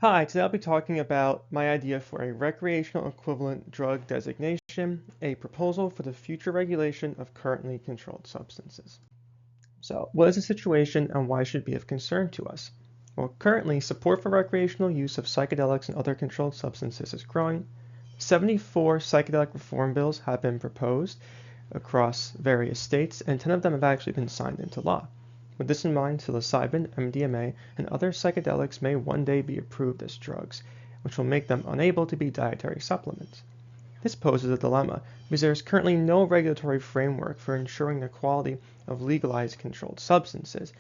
Hi, today I'll be talking about my idea for a recreational equivalent drug designation, a proposal for the future regulation of currently controlled substances. So, what is the situation and why should it be of concern to us? Well, currently, support for recreational use of psychedelics and other controlled substances is growing. 74 psychedelic reform bills have been proposed across various states, and 10 of them have actually been signed into law. With this in mind, psilocybin, MDMA, and other psychedelics may one day be approved as drugs, which will make them unable to be dietary supplements. This poses a dilemma because there is currently no regulatory framework for ensuring the quality of legalized controlled substances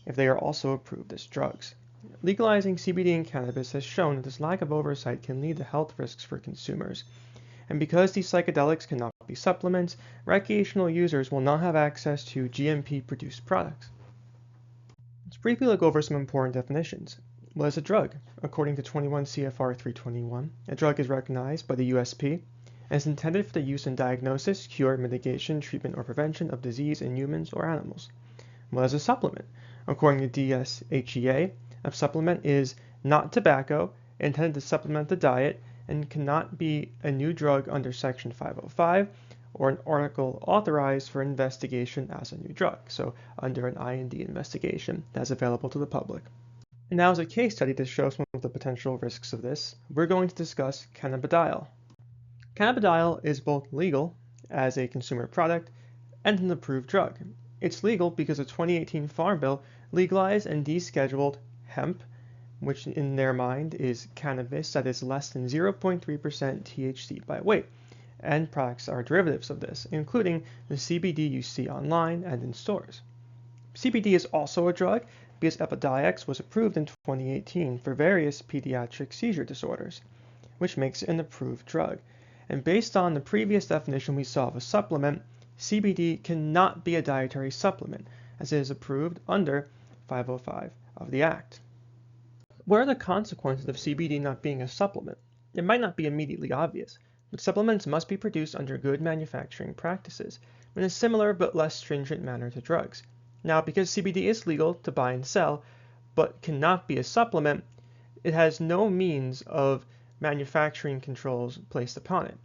if they are also approved as drugs. Legalizing CBD in cannabis has shown that this lack of oversight can lead to health risks for consumers. And because these psychedelics cannot be supplements, recreational users will not have access to GMP-produced products. Let's briefly look over some important definitions. What is a drug? According to 21 CFR 321, a drug is recognized by the USP and is intended for the use in diagnosis, cure, mitigation, treatment, or prevention of disease in humans or animals. What is a supplement? According to DSHEA, a supplement is not tobacco, intended to supplement the diet, and cannot be a new drug under Section 505 or an article authorized for investigation as a new drug, so under an IND investigation that's available to the public. And now as a case study to show some of the potential risks of this, we're going to discuss cannabidiol. Cannabidiol is both legal as a consumer product and an approved drug. It's legal because the 2018 Farm Bill legalized and descheduled hemp, which in their mind is cannabis that is less than 0.3% THC by weight, and products are derivatives of this, including the CBD you see online and in stores. CBD is also a drug because Epidiolex was approved in 2018 for various pediatric seizure disorders, which makes it an approved drug. And based on the previous definition we saw of a supplement, CBD cannot be a dietary supplement, as it is approved under 505 of the Act. What are the consequences of CBD not being a supplement? It might not be immediately obvious, but supplements must be produced under good manufacturing practices in a similar but less stringent manner to drugs. Now, because CBD is legal to buy and sell, but cannot be a supplement, it has no means of manufacturing controls placed upon it.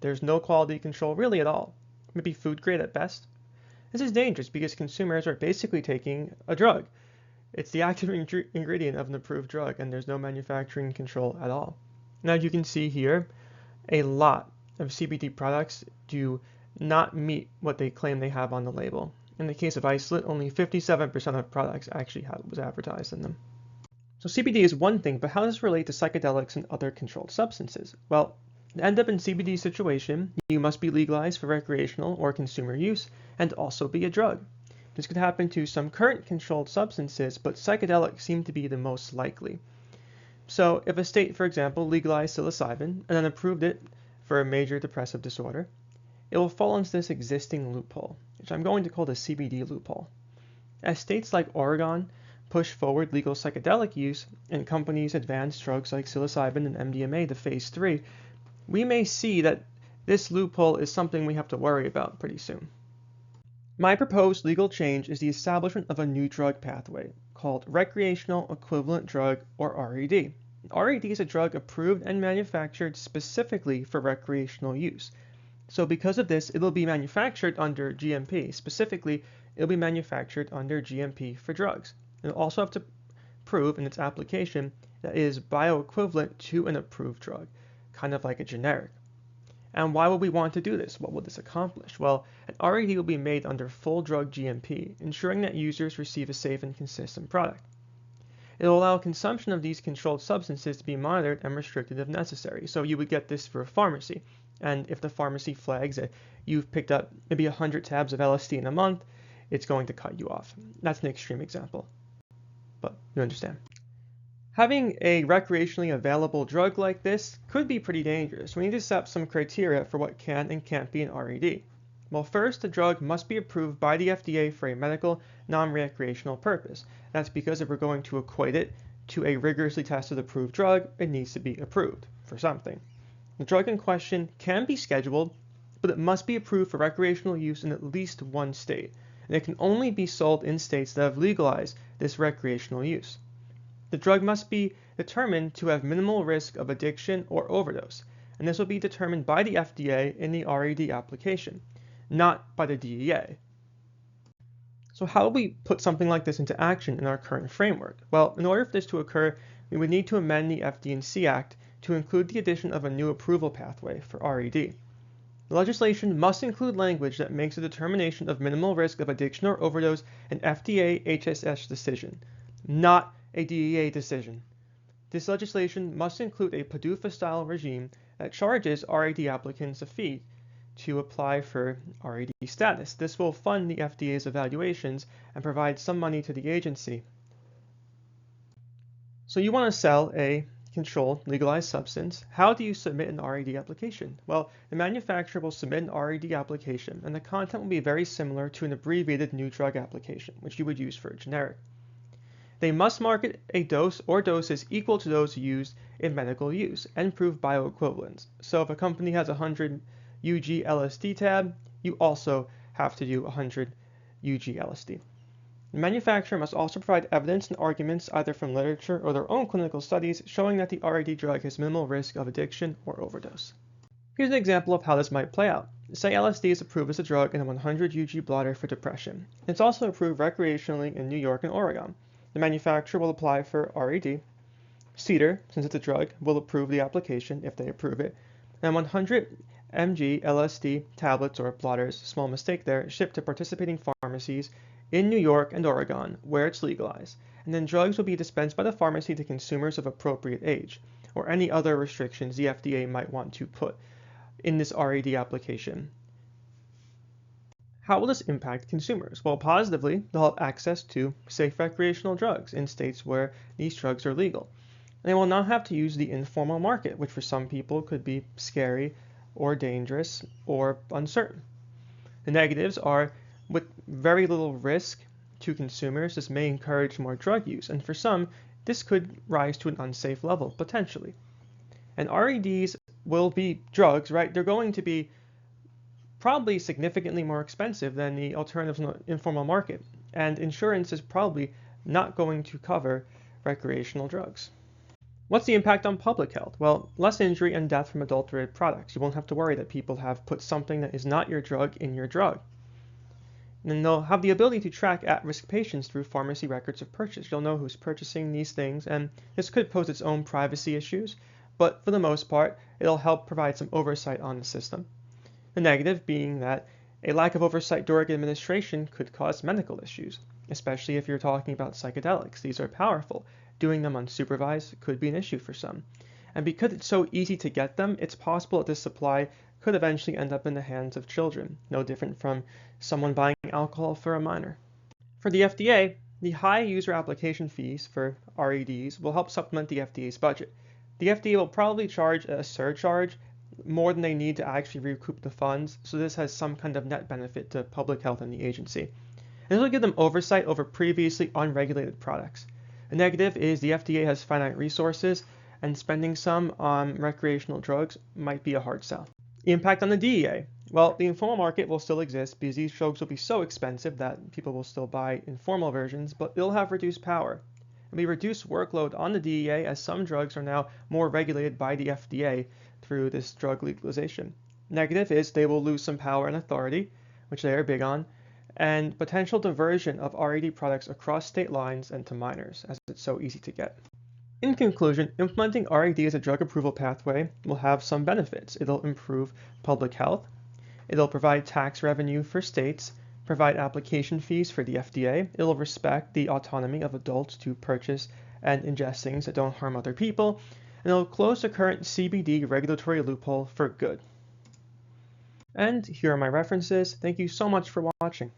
There's no quality control really at all, maybe food grade at best. This is dangerous because consumers are basically taking a drug. It's the active ingredient of an approved drug, and there's no manufacturing control at all. Now you can see here, a lot of CBD products do not meet what they claim they have on the label. In the case of isolate, only 57% of products actually was advertised in them. So CBD is one thing, but how does this relate to psychedelics and other controlled substances? Well, to end up in CBD situation, you must be legalized for recreational or consumer use and also be a drug. This could happen to some current controlled substances, but psychedelics seem to be the most likely. So if a state, for example, legalized psilocybin and then approved it for a major depressive disorder, it will fall into this existing loophole, which I'm going to call the CBD loophole. As states like Oregon push forward legal psychedelic use and companies advance drugs like psilocybin and MDMA to phase 3, we may see that this loophole is something we have to worry about pretty soon. My proposed legal change is the establishment of a new drug pathway called recreational equivalent drug, or RED. RED is a drug approved and manufactured specifically for recreational use. So because of this, it'll be manufactured under GMP. Specifically, it'll be manufactured under GMP for drugs. It'll also have to prove in its application that it is bioequivalent to an approved drug, kind of like a generic. And why would we want to do this? What will this accomplish? Well, an RED will be made under full drug GMP, ensuring that users receive a safe and consistent product. It will allow consumption of these controlled substances to be monitored and restricted if necessary. So you would get this for a pharmacy. And if the pharmacy flags that you've picked up maybe 100 tabs of LSD in a month, it's going to cut you off. That's an extreme example, but you understand. Having a recreationally available drug like this could be pretty dangerous. We need to set up some criteria for what can and can't be an RED. Well, first, the drug must be approved by the FDA for a medical, non-recreational purpose. That's because if we're going to equate it to a rigorously tested approved drug, it needs to be approved for something. The drug in question can be scheduled, but it must be approved for recreational use in at least one state, and it can only be sold in states that have legalized this recreational use. The drug must be determined to have minimal risk of addiction or overdose, and this will be determined by the FDA in the RED application, not by the DEA. So how do we put something like this into action in our current framework? Well, in order for this to occur, we would need to amend the FD&C Act to include the addition of a new approval pathway for RED. The legislation must include language that makes a determination of minimal risk of addiction or overdose an FDA HSS decision, not a DEA decision. This legislation must include a PDUFA-style regime that charges RED applicants a fee to apply for RED status. This will fund the FDA's evaluations and provide some money to the agency. So you want to sell a controlled, legalized substance. How do you submit an RED application? Well, the manufacturer will submit an RED application, and the content will be very similar to an abbreviated new drug application, which you would use for a generic. They must market a dose or doses equal to those used in medical use and prove bioequivalence. So if a company has 100 UG LSD tab, you also have to do 100 UG LSD. The manufacturer must also provide evidence and arguments either from literature or their own clinical studies showing that the RED drug has minimal risk of addiction or overdose. Here's an example of how this might play out. Say LSD is approved as a drug in a 100 UG blotter for depression. It's also approved recreationally in New York and Oregon. The manufacturer will apply for RED. Cedar, since it's a drug, will approve the application if they approve it. And 100 mg LSD tablets or blotters, small mistake there, shipped to participating pharmacies in New York and Oregon, where it's legalized. And then drugs will be dispensed by the pharmacy to consumers of appropriate age, or any other restrictions the FDA might want to put in this RED application. How will this impact consumers? Well, positively, they'll have access to safe recreational drugs in states where these drugs are legal. And they will not have to use the informal market, which for some people could be scary or dangerous or uncertain. The negatives are, with very little risk to consumers, this may encourage more drug use, and for some, this could rise to an unsafe level, potentially. And REDs will be drugs, right? They're going to be probably significantly more expensive than the alternatives in the informal market, and insurance is probably not going to cover recreational drugs. What's the impact on public health? Well, less injury and death from adulterated products. You won't have to worry that people have put something that is not your drug in your drug. And then they'll have the ability to track at-risk patients through pharmacy records of purchase. You'll know who's purchasing these things, and this could pose its own privacy issues, but for the most part, it'll help provide some oversight on the system. The negative being that a lack of oversight during administration could cause medical issues, especially if you're talking about psychedelics. These are powerful. Doing them unsupervised could be an issue for some. And because it's so easy to get them, it's possible that this supply could eventually end up in the hands of children, no different from someone buying alcohol for a minor. For the FDA, the high user application fees for REDs will help supplement the FDA's budget. The FDA will probably charge a surcharge more than they need to actually recoup the funds, so this has some kind of net benefit to public health and the agency. And this will give them oversight over previously unregulated products. A negative is the FDA has finite resources, and spending some on recreational drugs might be a hard sell. The impact on the DEA. Well, the informal market will still exist because these drugs will be so expensive that people will still buy informal versions, but they'll have reduced power. It'll be reduced workload on the DEA as some drugs are now more regulated by the FDA through this drug legalization. Negative is they will lose some power and authority, which they are big on, and potential diversion of RED products across state lines and to minors, as it's so easy to get. In conclusion, implementing RED as a drug approval pathway will have some benefits. It'll improve public health, it'll provide tax revenue for states, provide application fees for the FDA, it'll respect the autonomy of adults to purchase and ingest things that don't harm other people, and it'll close the current CBD regulatory loophole for good. And here are my references. Thank you so much for watching.